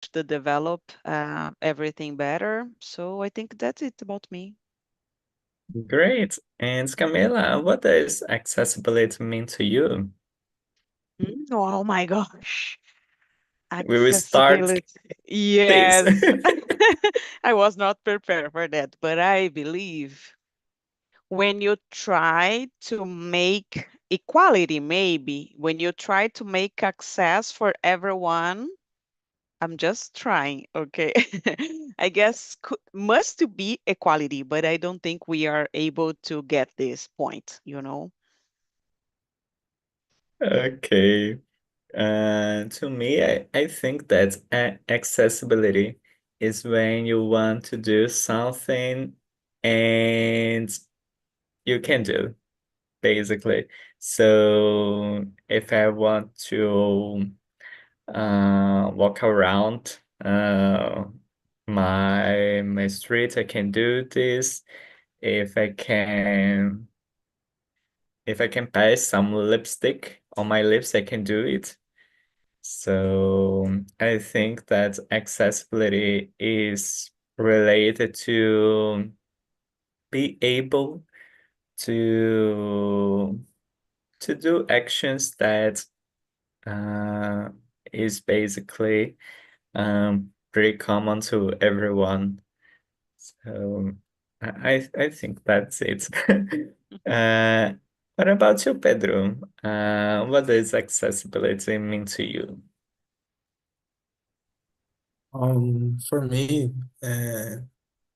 to develop everything better. So I think that's it about me. Great. And Camila, what does accessibility mean to you? Oh my gosh. We will start Accessibility. this. Yes. I was not prepared for that, but I believe when you try to make equality, maybe when you try to make access for everyone, I'm just trying, okay? I guess must to be equality, but I don't think we are able to get this point, you know? Okay. To me, I think that accessibility is when you want to do something and you can do, basically. So if I want to walk around my street, I can do this. If I can if I can pass some lipstick on my lips, I can do it. So I think that accessibility is related to be able to to do actions that uh, is basically pretty common to everyone. So I think that's it. uh, what about you, Pedro? What does accessibility mean to you? For me, uh,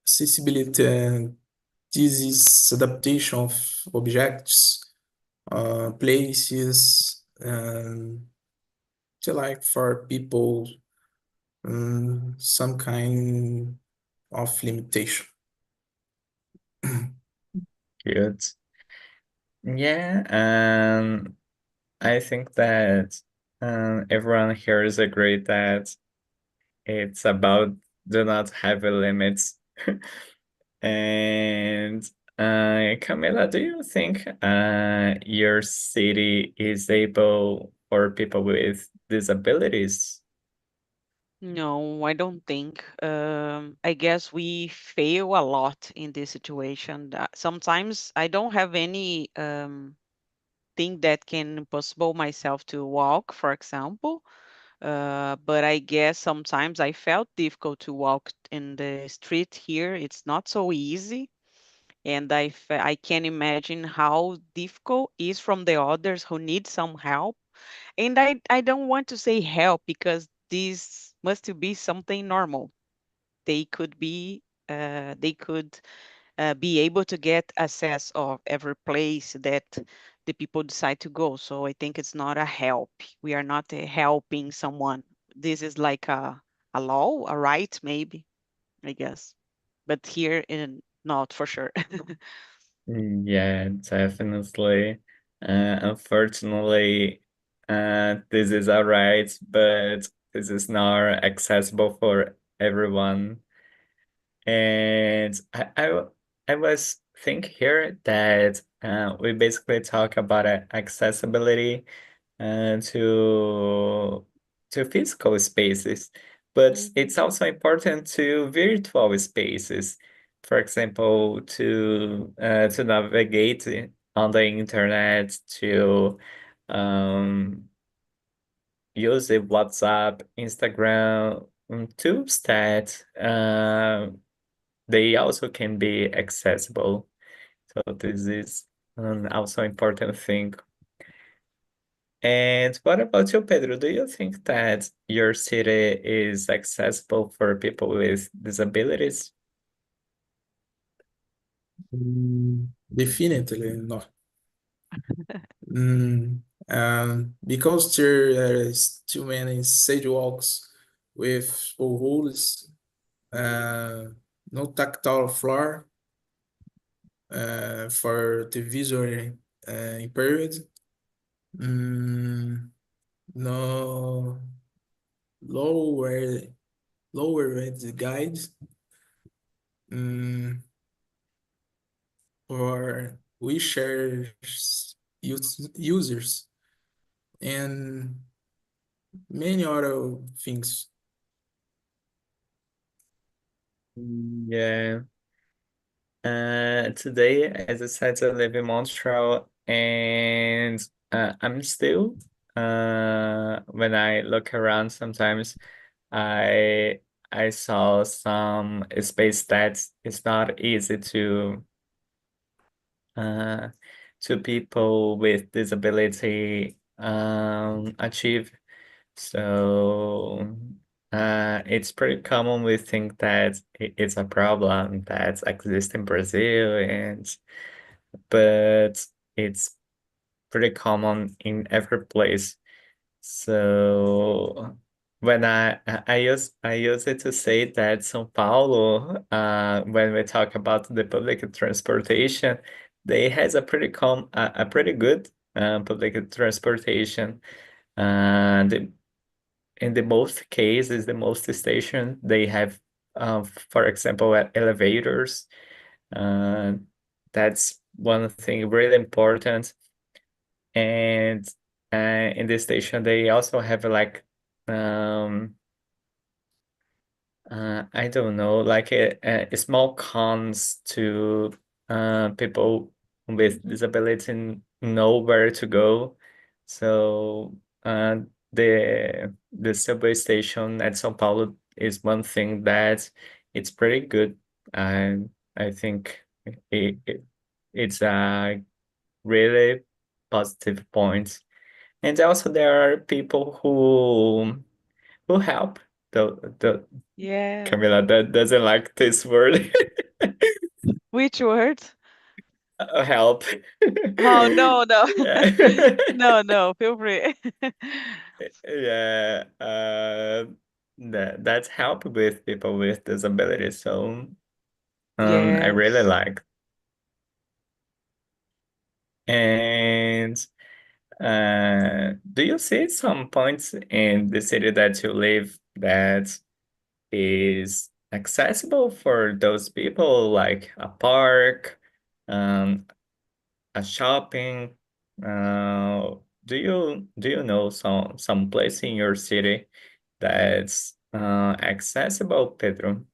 accessibility, this is adaptation of objects, places, to like for people, some kind of limitation. Good. Yeah, I think that everyone here is agreed that it's about do not have a limits. And Camila, do you think your city is able for people with disabilities? No, I don't think. I guess we fail a lot in this situation. Sometimes I don't have any thing that can possible myself to walk, for example. But I guess sometimes I felt difficult to walk in the street here. It's not so easy. And I can imagine how difficult is from the others who need some help. And I don't want to say help because this must be something normal. They could be able to get access of every place that the people decide to go. So I think it's not a help. We are not helping someone. This is like a law, a right, maybe, I guess. But here in not for sure. Yeah, definitely. Unfortunately, this is alright, but this is not accessible for everyone. And I was think here that we basically talk about accessibility to physical spaces, but it's Mhm. also important to virtual spaces. For example, to navigate on the internet, to um, use the WhatsApp, Instagram tools that they also can be accessible. So this is an also important thing. And what about you, Pedro? Do you think that your city is accessible for people with disabilities? Definitely not. Mm, because there is too many sidewalks with potholes, uh, no tactile floor for the visually impaired, mm, no lower lower rate guides for wheelchair users and many other things. Yeah. Today, as I said, I live in Montreal, and I'm still. When I look around, sometimes I I saw some space that is not easy uh to people with disability achieve. So it's pretty common we think that it's a problem that exists in Brazil, and but it's pretty common in every place. So when I use it to say that São Paulo, when we talk about the public transportation, they has a pretty good public transportation. The in the most cases, the most station they have, for example, at elevators. Uh, that's one thing really important. And in the station, they also have like, um, I don't know, like a small cons to people with Mhm. disability know where to go. So the subway station at São Paulo is one thing that it's pretty good. And I think it's a really positive point. And also there are people who help the Yes. Camila that doesn't like this word. Which word? Help. Oh, no, no. Yeah. No, no, feel free. Yeah. That's help with people with disabilities. So I really Yes. like. And do you see some points in the city that you live that is accessible for those people, like a park, um, a shopping? Do you know some place in your city that's accessible, Pedro?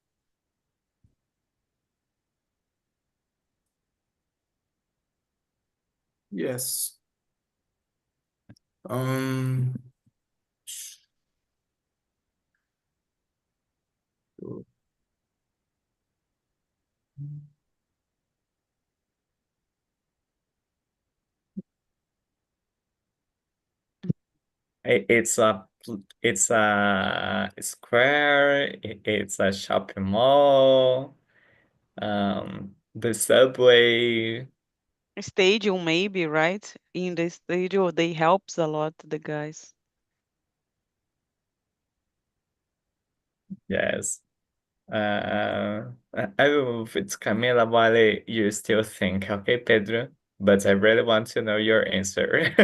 Yes. Um, It's a square. It's a shopping mall. The subway. Stadium, maybe, right? In the stadium, they helps a lot, the guys. Yes. I will move it to Camila while you still think, okay, Pedro? But I really want to know your answer.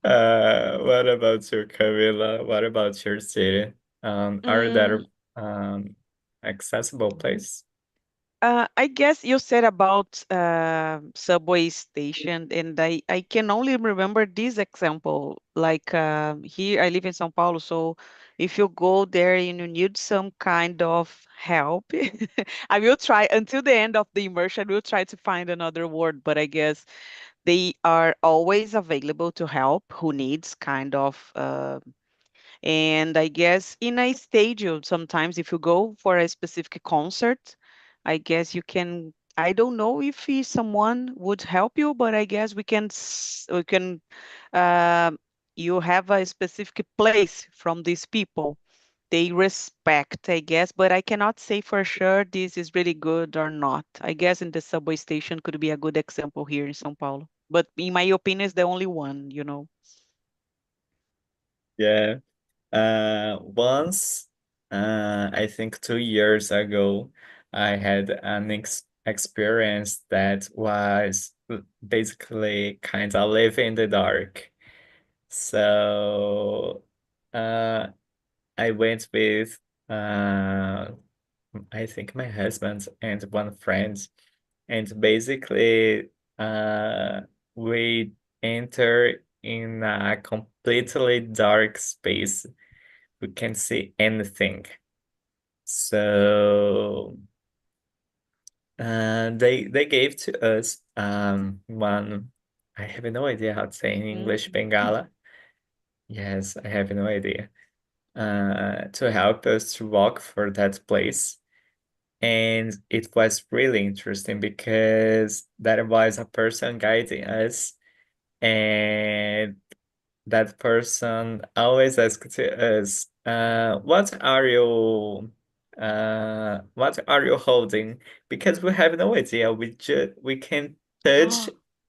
What about you, Camila? What about your city? Are Mm, there accessible place? I guess you said about subway station, and I can only remember this example. Like here, I live in São Paulo, so if you go there and you need some kind of help, I will try until the end of the immersion. We'll try to find another word, but I guess they are always available to help who needs kind of. And I guess in a stadium, sometimes if you go for a specific concert, I guess you can. I don't know if someone would help you, but I guess we can. Uh, you have a specific place from these people. They respect, I guess, but I cannot say for sure this is really good or not. I guess in the subway station could be a good example here in São Paulo. But in my opinion, it's the only one. Yeah. Once, I think 2 years ago, I had an experience that was basically kind of live in the dark. So, I went with, uh, I think my husband and one friend, and basically, we enter in a completely dark space. We can't see anything. So they gave to us one. I have no idea how to say in English, Mhm. Bengala. Yes, I have no idea. To help us to walk for that place. And it was really interesting because there was a person guiding us, and that person always asked to us, what are you holding? Because we have no idea. We can touch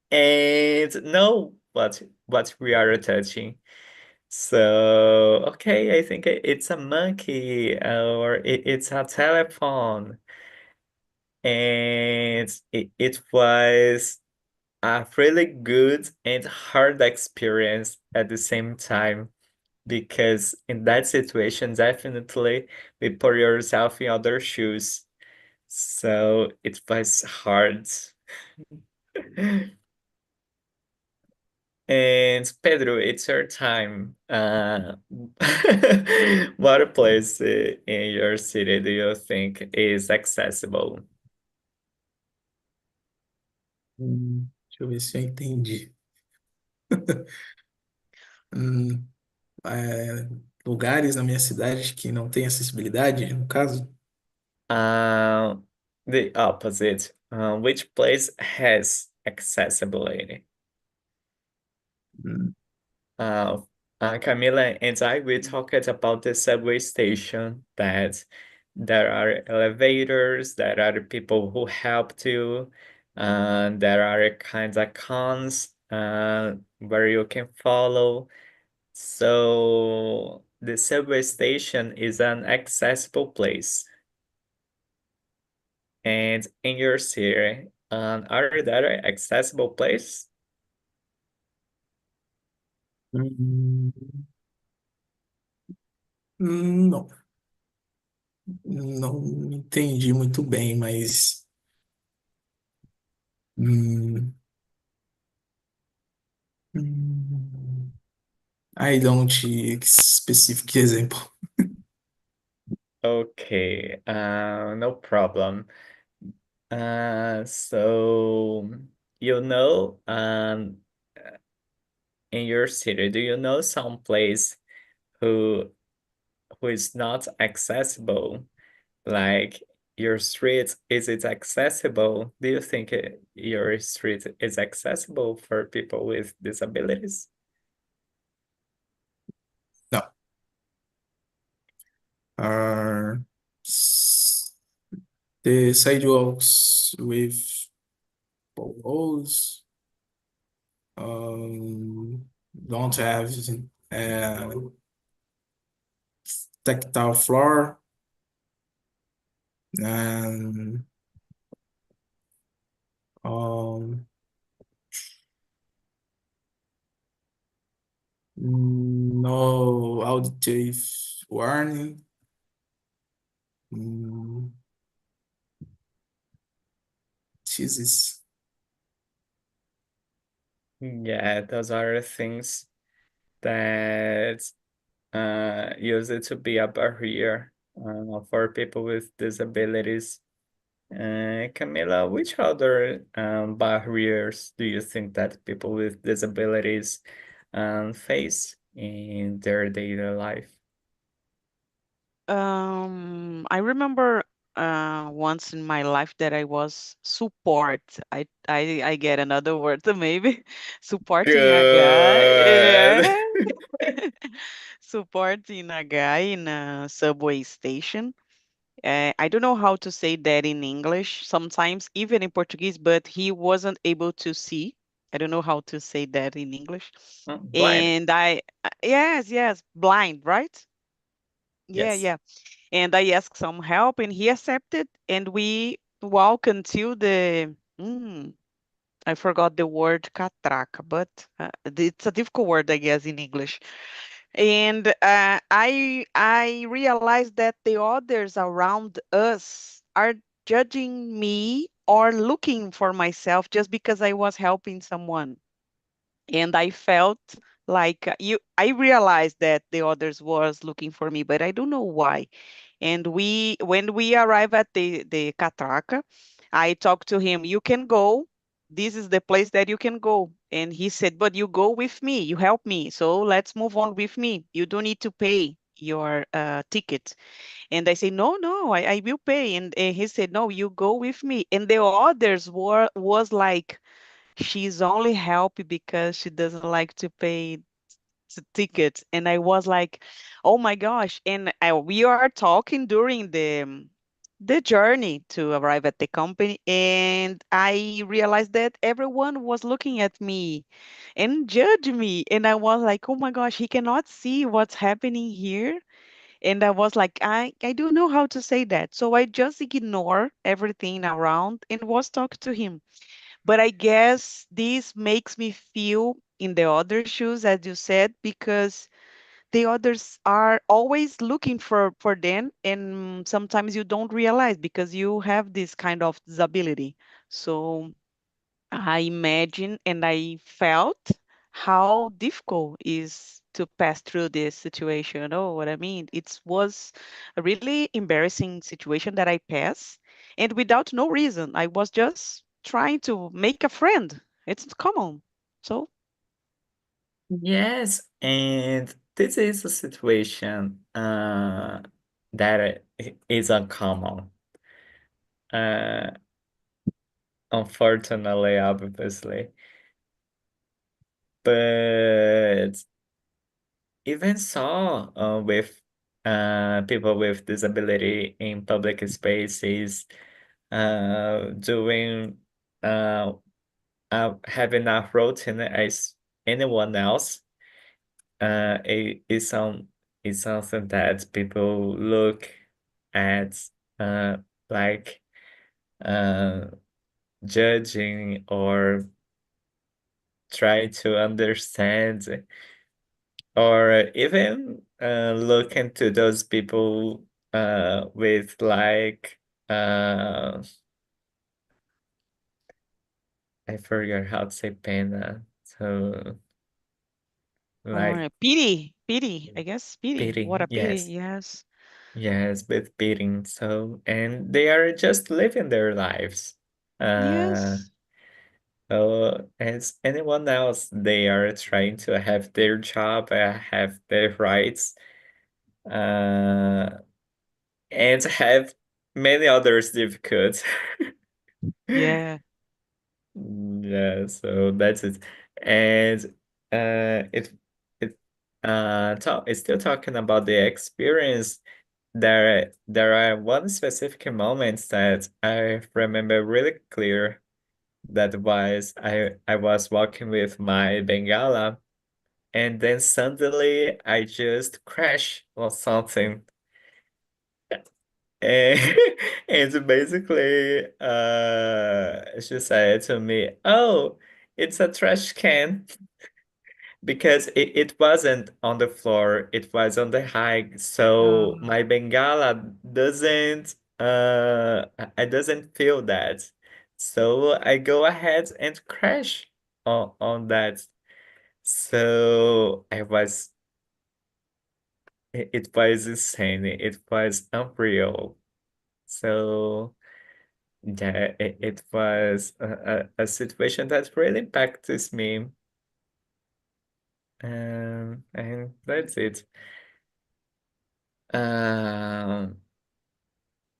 and know what we are touching. So, okay, I think it's a monkey, or it's a telephone. And it was a really good and hard experience at the same time, because in that situation, definitely we put yourself in other shoes. So it was hard. And Pedro, it's your time. What place in your city do you think is accessible? Deixa eu ver se eu entendi. Hum, é, lugares na minha cidade que não tem acessibilidade, no caso? Uh, the opposite. Which place has accessibility? Hum, Uh, Camila and I, we talked about the subway station, that there are elevators, there are people who help you, and there are kinds of cons where you can follow. So the subway station is an accessible place. And in your city, are there accessible place? hum, não, não entendi muito bem, mas hum, hum, I don't specific example. Okay, no problem. So you know, in your city, do you know some place who who is not accessible? Like your street, is it accessible? Do you think your street is accessible for people with disabilities? No. Uh, s- the sidewalks with potholes don't have uh, tactile floor and um, no auditive warning. Mm, Jesus. Yeah, those are things that use it to be a barrier for people with disabilities. Camila, which other barriers do you think that people with disabilities face in their daily life? I remember once in my life that I was support. I get another word maybe supporting a guy. Good. Yeah. Supporting a guy in a subway station. I don't know how to say that in English, sometimes even in Portuguese, but he wasn't able to see. I don't know how to say that in English. Blind. And yes, yes, blind, right? Yeah, Yes. yeah. And I asked some help, and he accepted. And we walk until I forgot the word catraca, but it's a difficult word, I guess, in English. And I realized that the others around us are judging me or looking for myself just because I was helping someone. And I felt like I realized that the others was looking for me, but I don't know why. And when we arrive at the catraca, I talked to him. You can go. This is the place that you can go. And he said, but you go with me. You help me. So let's move on with me. You don't need to pay your ticket. And I say, no, no, I will pay. And he said, no, you go with me. And the others was like, she's only helping because she doesn't like to pay tickets. And I was like, oh my gosh. And we are talking during the journey to arrive at the company. And I realized that everyone was looking at me and judge me. And I was like, oh my gosh, he cannot see what's happening here. And I was like, I don't know how to say that. So I just ignore everything around and was talking to him. But I guess this makes me feel in the other shoes, as you said, because the others are always looking for them, and sometimes you don't realize because you have this kind of disability. So I imagine and I felt how difficult is to pass through this situation. You know what I mean? It was a really embarrassing situation that I passed, and without no reason. I was just trying to make a friend. It's common. So, Yes, and this is a situation that is uncommon. Uh, Unfortunately, obviously. But even saw with people with disability in public spaces doing uh, having a routine as anyone else is is something that people look at like uh, judging or try to understand or even look into those people with like I forgot how to say pena. So like or pity, I guess pity. What beating, a pity. yes. Yes. Yes, with beating. So and they are just living their lives. Uh Yes. so as anyone else, they are trying to have their job, have their rights, uh and have many others difficult. Yeah. Yeah, so that's it. And it it talk it's still talking about the experience. There are one specific moment that I remember really clear. That was I was walking with my Bengala, and then suddenly I just crash or something. And, and basically, she said to me, "Oh, it's a trash can," because it wasn't on the floor, it was on the high. So Uh, my Bengala doesn't, I doesn't feel that. So I go ahead and crash on that. So it was insane. It was unreal. So. Yeah, it was a situation that really impacts me. And that's it. Um,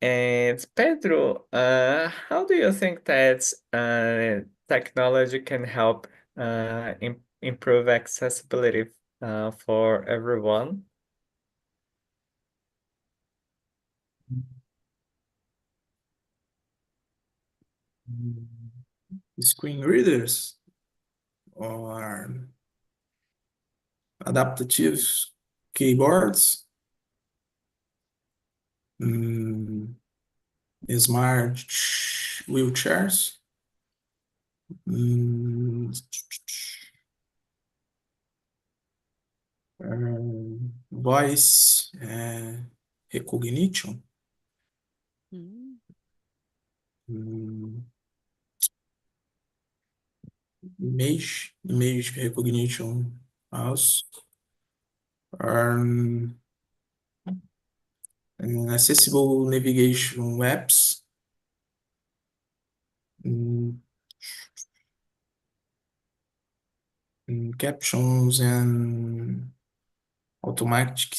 and Pedro, how do you think that technology can help improve accessibility for everyone? Screen readers or adaptive keyboards, mm, smart wheelchairs, mm, voice recognition, mm, mm, image recognition also, um, accessible navigation apps, mm, captions and automatic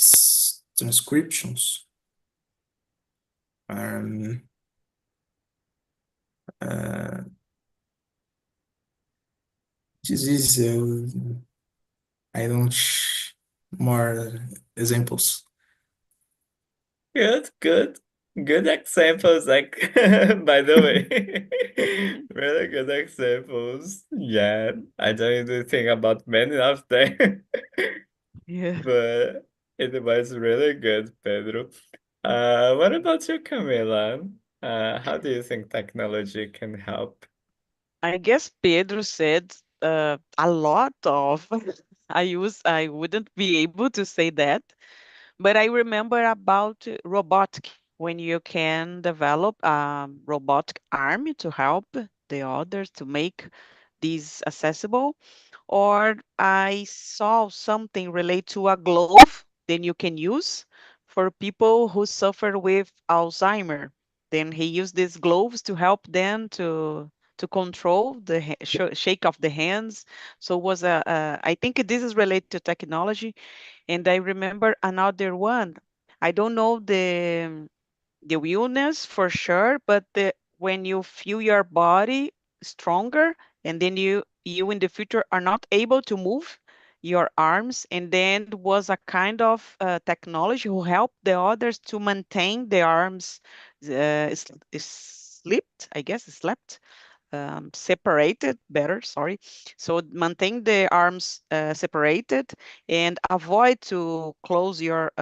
transcriptions. Um, uh, this is I don't more examples. Good, good, good examples. Like, by the way, really good examples. Yeah, I don't even think about many of them, Yeah. but it was really good, Pedro. What about you, Camila? How do you think technology can help? I guess Pedro said a lot of. I wouldn't be able to say that, but I remember about robotic when you can develop a robotic arm to help the others to make these accessible. Or I saw something related to a glove then you can use for people who suffer with Alzheimer. Then he used these gloves to help them to control the shake of the hands. So was I think this is related to technology. And I remember another one. I don't know the illness for sure, but when you feel your body stronger and then you in the future are not able to move your arms, and then was a kind of technology who helped the others to maintain the arms slipped, I guess slept, separated better, sorry. So maintain the arms separated and avoid to close your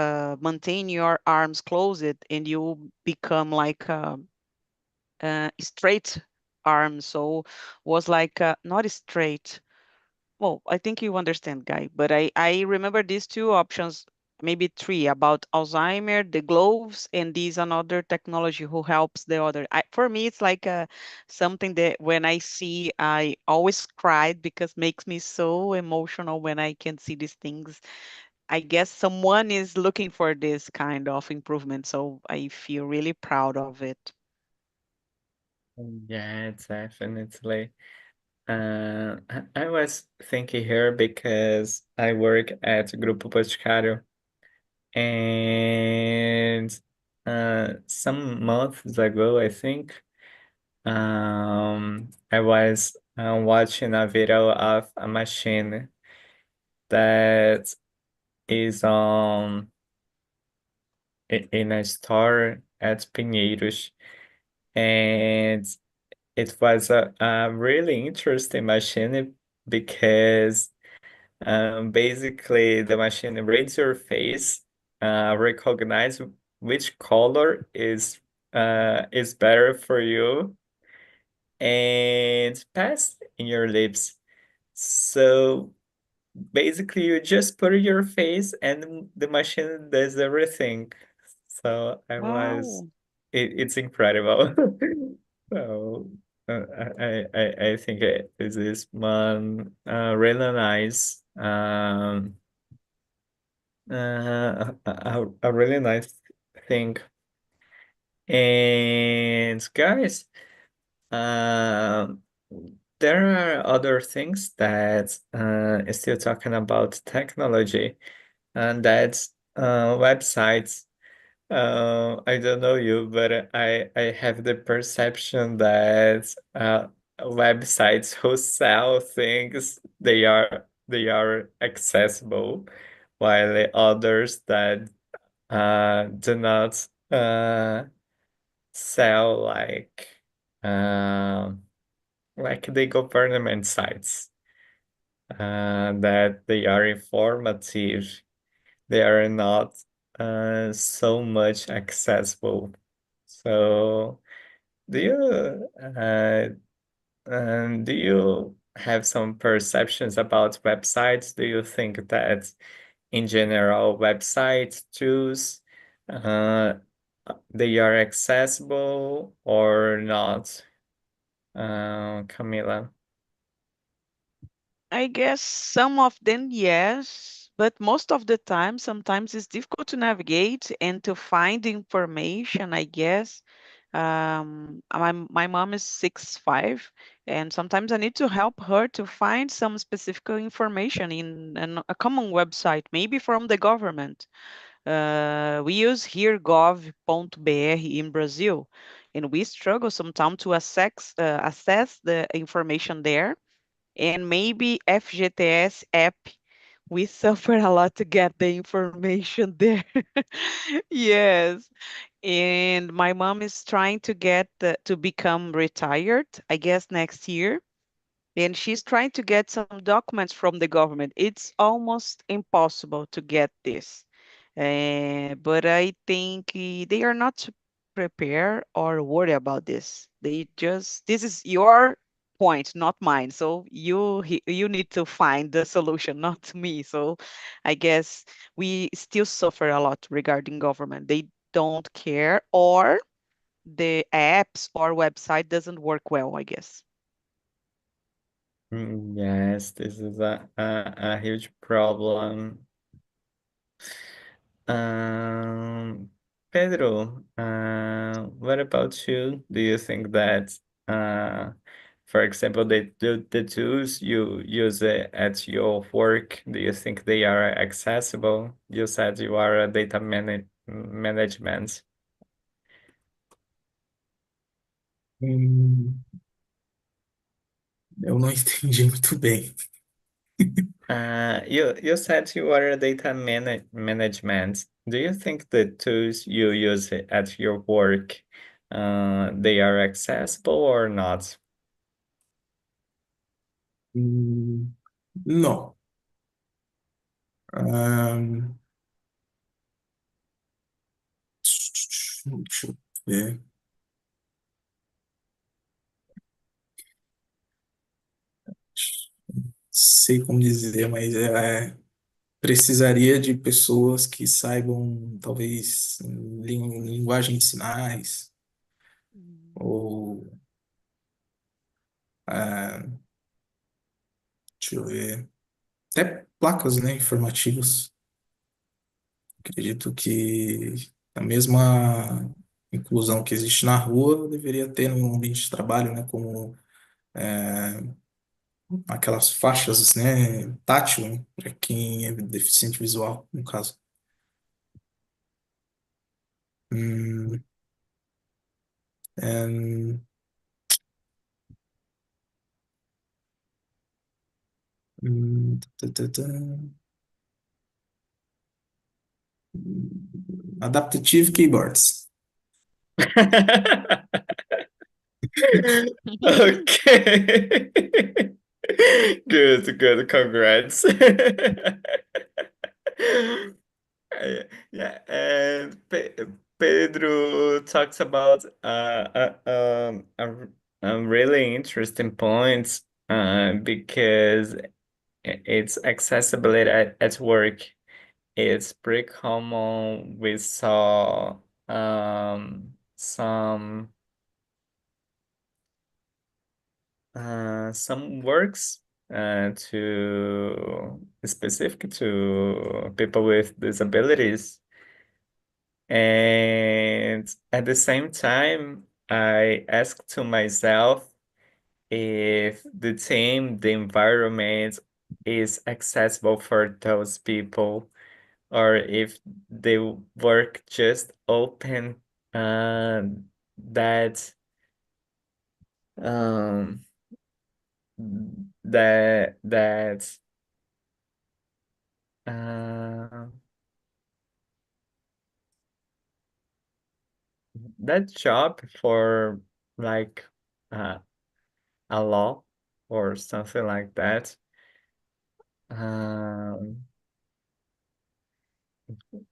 maintain your arms closed, and you become like straight arm. So was like not straight. Well, I think you understand, Guy, but I remember these two options, maybe three, about Alzheimer, the gloves, and these another technology who helps the other. For me, it's like something that when I see, I always cried because makes me so emotional when I can see these things. I guess someone is looking for this kind of improvement, so I feel really proud of it. Yeah, definitely. I was thinking here because I work at Grupo Boticário, and some months ago, I think, I was watching a video of a machine that is in a store at Pinheiros, and it was a really interesting machine because basically the machine reads your face, recognize which color is better for you, and pass in your lips. So basically, you just put your face and the machine does everything. So Wow. it's incredible. So I think this is one really nice, a really nice thing. And guys, um, there are other things that is still talking about technology, and that's websites. I don't know you, but I have the perception that websites who sell things they are accessible, while the others that do not sell um like the government sites, that they are informative, they are not so much accessible. So, do you do you have some perceptions about websites? Do you think that in general websites tools uh, they are accessible or not? Camila. I guess some of them, yes. But most of the time, sometimes it's difficult to navigate and to find information, I guess. My mom is 6'5", and sometimes I need to help her to find some specific information in a common website, maybe from the government. We use here gov.br in Brazil, and we struggle sometimes to assess the information there. And maybe FGTS app, we suffer a lot to get the information there. Yes. And my mom is trying to get to become retired, I guess next year, and she's trying to get some documents from the government. It's almost impossible to get this. But I think they are not prepared or worried about this. They just, this is your point, not mine. So you need to find the solution, not me. So I guess we still suffer a lot regarding government. They don't care, or the apps or website doesn't work well, I guess. Yes, this is a huge problem. Um, Pedro, what about you? Do you think that, uh, for example, the tools you use at your work, do you think they are accessible? You said you are a data management. Hum, eu não entendi muito bem. You said you are a data management. Do you think the tools you use at your work, they are accessible or not? Hum, não. Ahn, deixa eu ver. Sei como dizer, mas precisaria de pessoas que saibam, talvez, linguagem de sinais, Mm. ou, ah, deixa eu ver, até placas, né, informativas. Acredito que a mesma inclusão que existe na rua deveria ter no ambiente de trabalho, né, como aquelas faixas, né, tátil, para quem é deficiente visual, no caso. Hum, é, tá, tá, tá. Adaptive keyboards. Okay. Good, good. Congrats. Yeah, and Pedro talks about a really interesting point because it's accessibility at work. It's pretty common. We saw some works to specific to people with disabilities, and at the same time I asked to myself if the team, the environment is accessible for those people, or if they work just open uh, that um that uh, that job for like uh, a law or something like that. Um,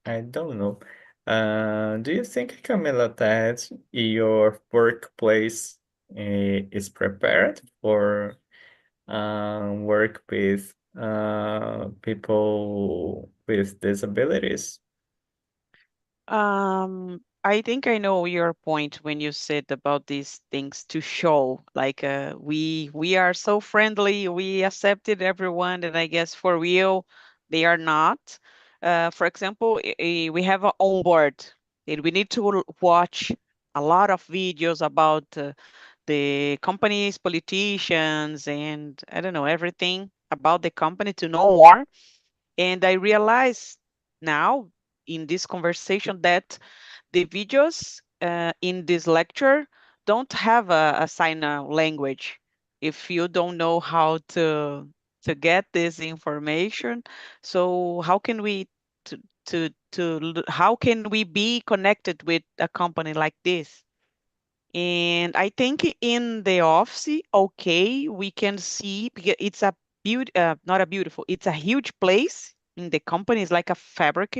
I don't know. Do you think, Camila, that your workplace is prepared for work with people with disabilities? I think I know your point when you said about these things to show, like we are so friendly, we accepted everyone, and I guess for real, They are not. For example, we have a onboard, and we need to watch a lot of videos about the companies, politicians, and I don't know everything about the company to know more. And I realize now in this conversation that the videos in this lecture don't have a sign language. If you don't know how to get this information, so how can we how can we be connected with a company like this? And I think in the office, okay, we can see because it's a not a beautiful, it's a huge place in the company. It's like a fabric,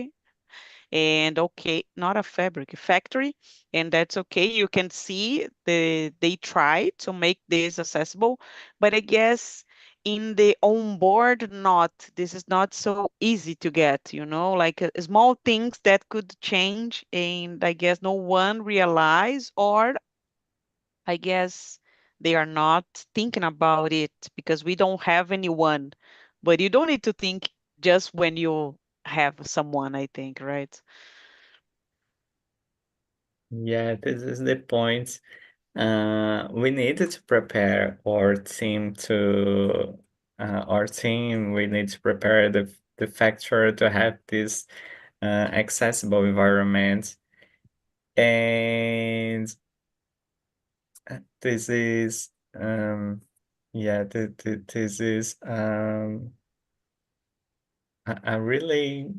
and okay, not a fabric, a factory, and that's okay. You can see they try to make this accessible, but I guess in the onboard, not this is not so easy to get. Like small things that could change, and I guess no one realize, or I guess they are not thinking about it because we don't have anyone. But you don't need to think just when you have someone, I think, right? Yeah, this is the point. We needed to prepare our team. We need to prepare the factory to have this accessible environment, and this is yeah, this is a really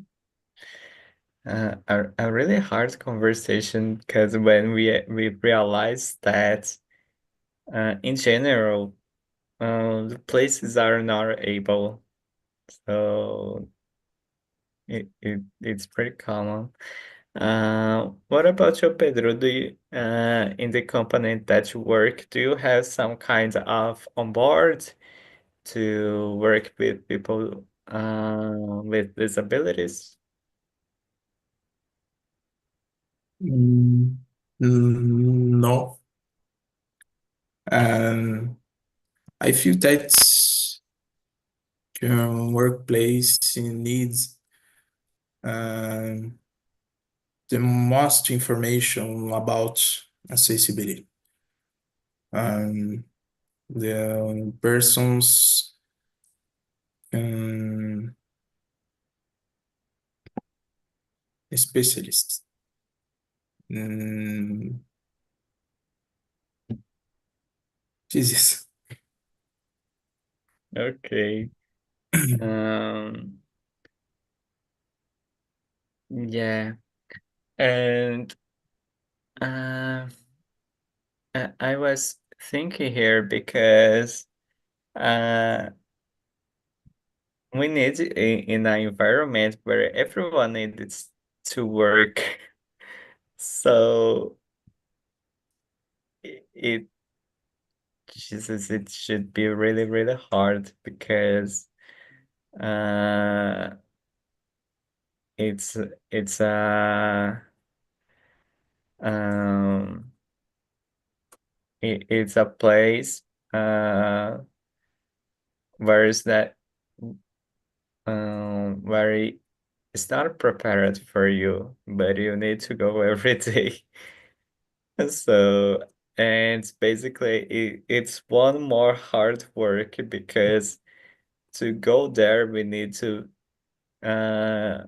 a really hard conversation because when we realize that in general the places are not able, so it's pretty common. What about you, Pedro? Do you in the company that you work, do you have some kind of onboard to work with people with disabilities? Mm, no. And I feel that workplace needs um, the most information about accessibility. Um, the persons um, specialists. Mm, Jesus. Okay. Um, yeah. And uh, I was thinking here because uh, we need in an environment where everyone needs to work. So it Jesus, it should be really, really hard because uh, it's it's um it's a place uh where is that where it's not prepared for you, but you need to go every day. So, and basically it's one more hard work because to go there we need to uh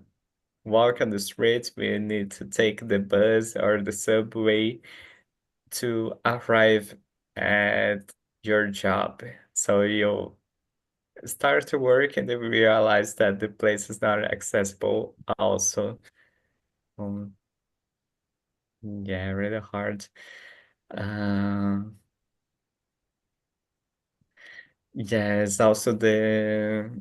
walk on the streets, we need to take the bus or the subway to arrive at your job. So you start to work and then realize that the place is not accessible also. Um, yeah, really hard. Um, yes, also the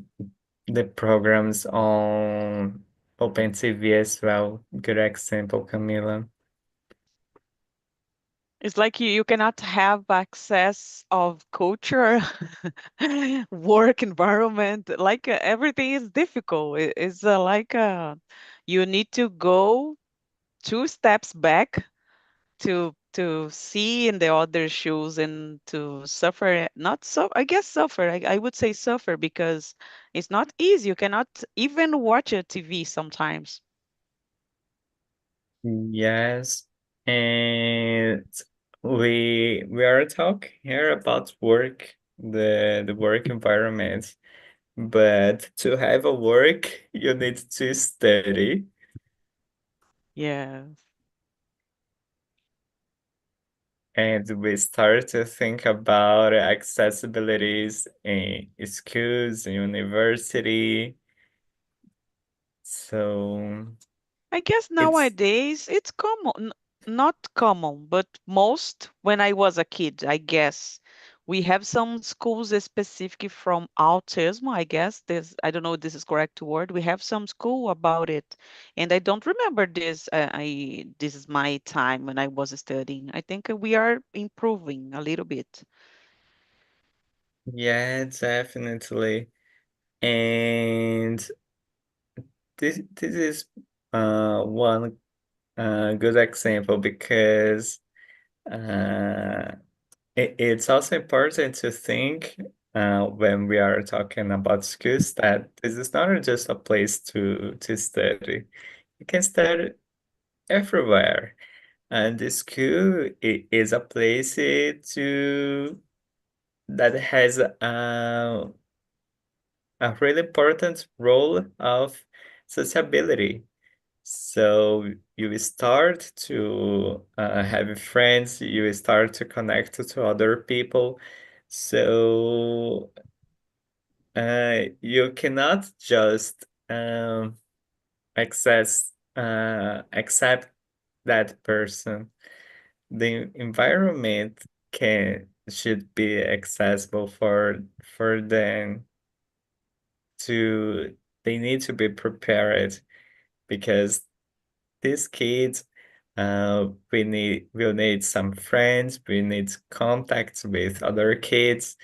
programs on Open TV as well. Good example, Camila. It's like you cannot have access of culture, work environment. Like everything is difficult. It's like you need to go two steps back to see in the other shoes and to suffer, not so, I guess suffer, I would say suffer, because it's not easy. You cannot even watch a TV sometimes. Yes, and we are talking here about work, the work environment. But to have a work, you need to study, Yeah. and we start to think about accessibilities in schools, university. So I guess it's nowadays it's common, not common, but most when I was a kid, I guess we have some schools specific from autism. I guess this, I don't know if this is correct word. We have some school about it, and I don't remember this. I this is my time when I was studying. I think we are improving a little bit. yeah, definitely. And this is one good example because uh it's also important to think when we are talking about schools that this is not just a place to study. You can study everywhere, and the school is a place to that has a really important role of sociability. So you start to have friends, you start to connect to other people. So you cannot just accept that person. The environment can should be accessible for them to they need to be prepared because these kids will need some friends, we need contacts with other kids,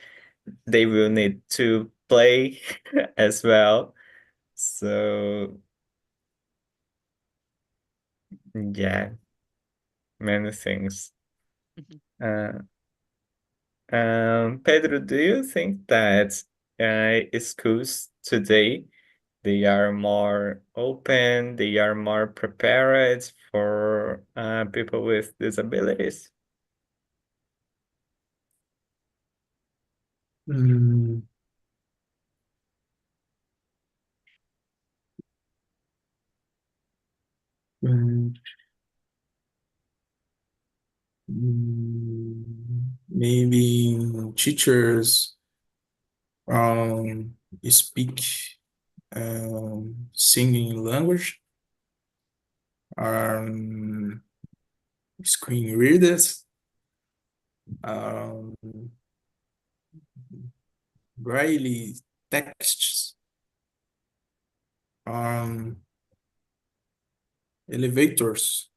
they will need to play as well. So yeah, many things. Mhm. Uh, Pedro, do you think that schools today they are more open, they are more prepared for people with disabilities? Mm, mm, maybe teachers um, speak singing language, um, screen readers, um, braille texts, um, elevators,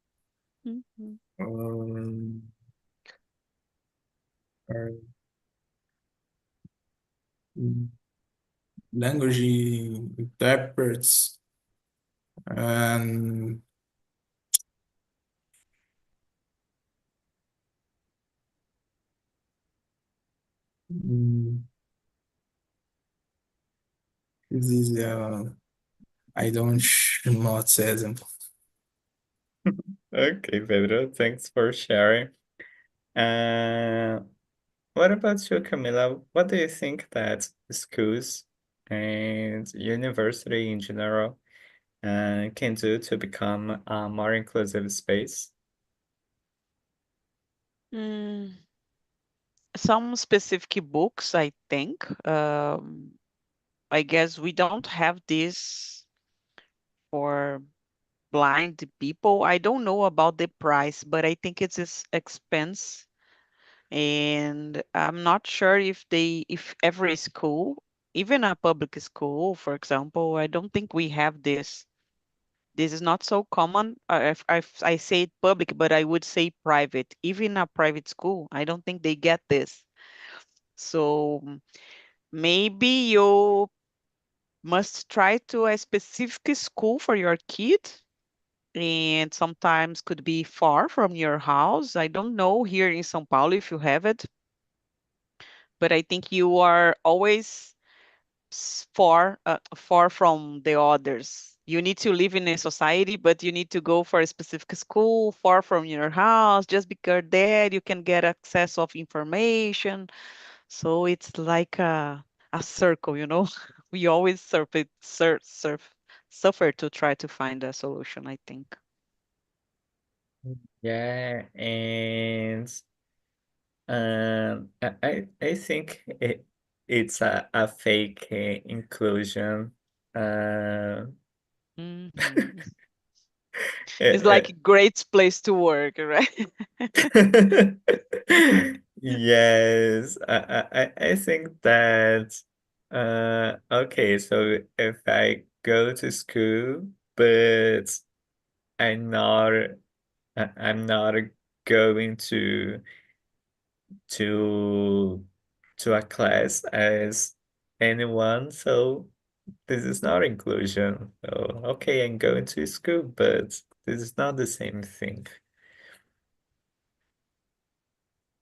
Mhm. um, uh, language intérpretes, and mm, this is I don't know what says them. Okay, Pedro, thanks for sharing. Uh, what about you, Camila? What do you think that schools and university in general can do to become a more inclusive space? Mm, some specific books, I think. I guess we don't have this for blind people. I don't know about the price, but I think it's expense. And I'm not sure if if every school, even a public school, for example, I don't think we have this. This is not so common. If I say public, but I would say private. Even a private school, I don't think they get this. So maybe you must try to a specific school for your kid and sometimes could be far from your house. I don't know here in São Paulo if you have it, but I think you are always far from the others. You need to live in a society, but you need to go for a specific school far from your house just because there you can get access of information. So it's like a circle, you know. We always suffer to try to find a solution, I think. Yeah, and I think it's a fake inclusion. Uh, Mhm. It's eh, like a great place to work, right? yes, I think that okay, so if I go to school, but I'm not I'm not going to to a class as anyone, so this is not inclusion. So okay, I'm going to school, but this is not the same thing.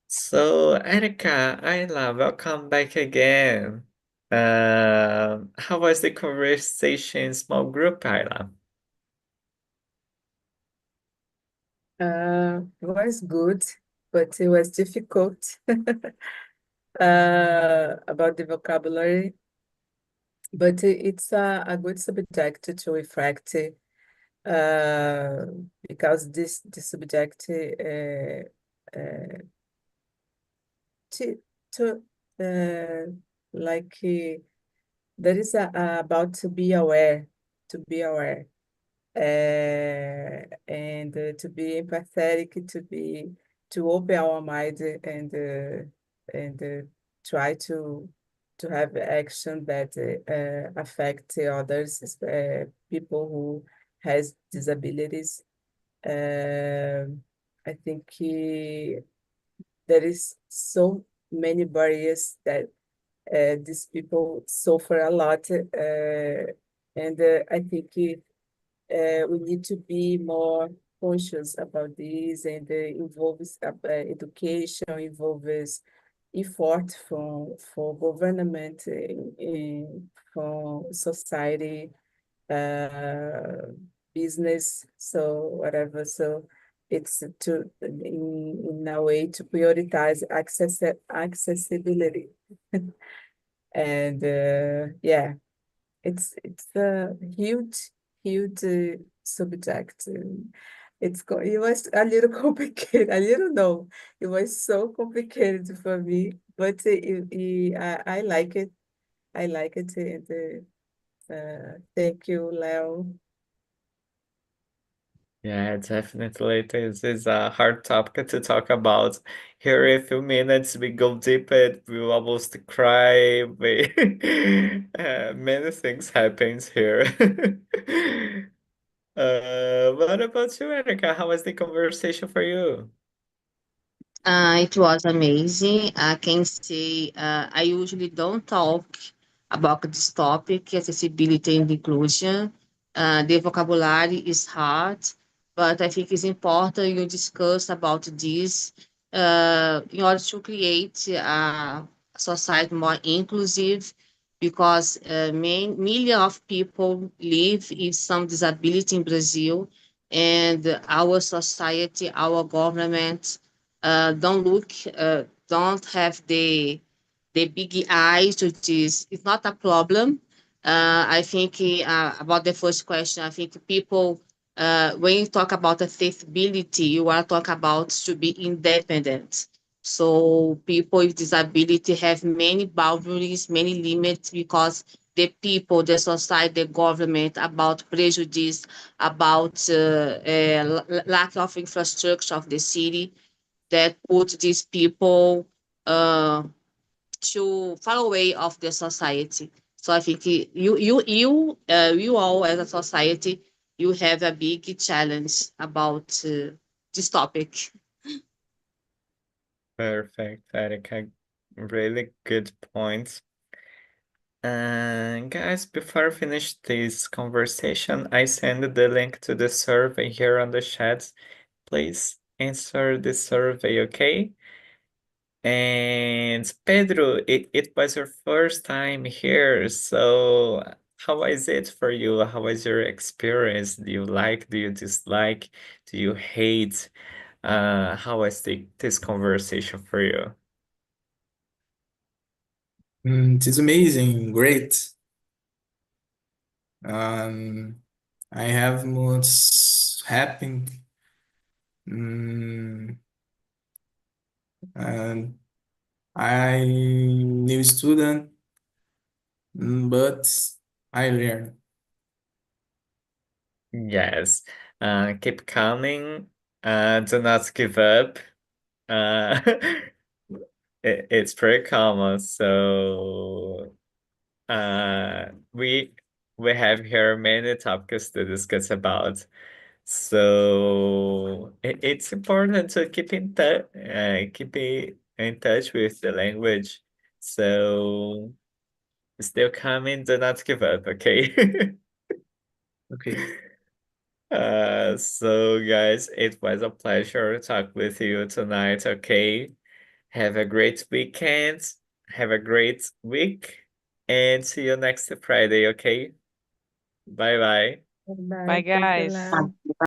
So, Erica, Ayla, welcome back again. How was the conversation in small group, Ayla? It was good, but it was difficult about the vocabulary. But it's a good subject to reflect uh, because this subject to, to like there is about to be aware. And to be empathetic, to open our mind and try to have action that affect others, people who has disabilities. I think there is so many barriers that these people suffer a lot, and I think we need to be more conscious about this and involves education, involves effort from for government, from society, uh, business, so whatever. So it's to in a way to prioritize accessibility and yeah, it's a huge subject. It was a little complicated. A little no, it was so complicated for me, but I like it. I like it. And thank you, Leo. Yeah, definitely. This is a hard topic to talk about. Here, in a few minutes, we go deep it. We almost cry. We many things happens here. What about you, Erica? How was the conversation for you? It was amazing. I can say I usually don't talk about this topic, accessibility and inclusion. The vocabulary is hard, but I think it's important you discuss about this in order to create a society more inclusive because millions of people live with some disability in Brazil and our society, our government don't have the big eyes to this. It's not a problem. I think about the first question, I think people, when you talk about accessibility, you are talking about to be independent. So people with disability have many boundaries, many limits because the people, the society, the government about prejudice, about lack of infrastructure of the city that put these people uh, to far away of the society. So I think you all as a society, you have a big challenge about this topic. Perfect, Erica. Really good points. Guys, before I finish this conversation, I send the link to the survey here on the chat. Please answer the survey, okay? And Pedro, it was your first time here, so how was it for you? How was your experience? Do you like, do you dislike, do you hate? How was this conversation for you? It is amazing, great. Um, I have what's happened. Mm, and I new student, but I learn. Yes. Keep coming. Do not give up. Uh, it's pretty common. So, we have here many topics to discuss about. So it's important to keep in touch, in touch with the language. So still coming. Do not give up. Okay. Okay. So guys, it was a pleasure to talk with you tonight, okay? Have a great weekend, have a great week, and see you next Friday, okay? Bye bye. Bye, Bye. Thanks a guys. lot.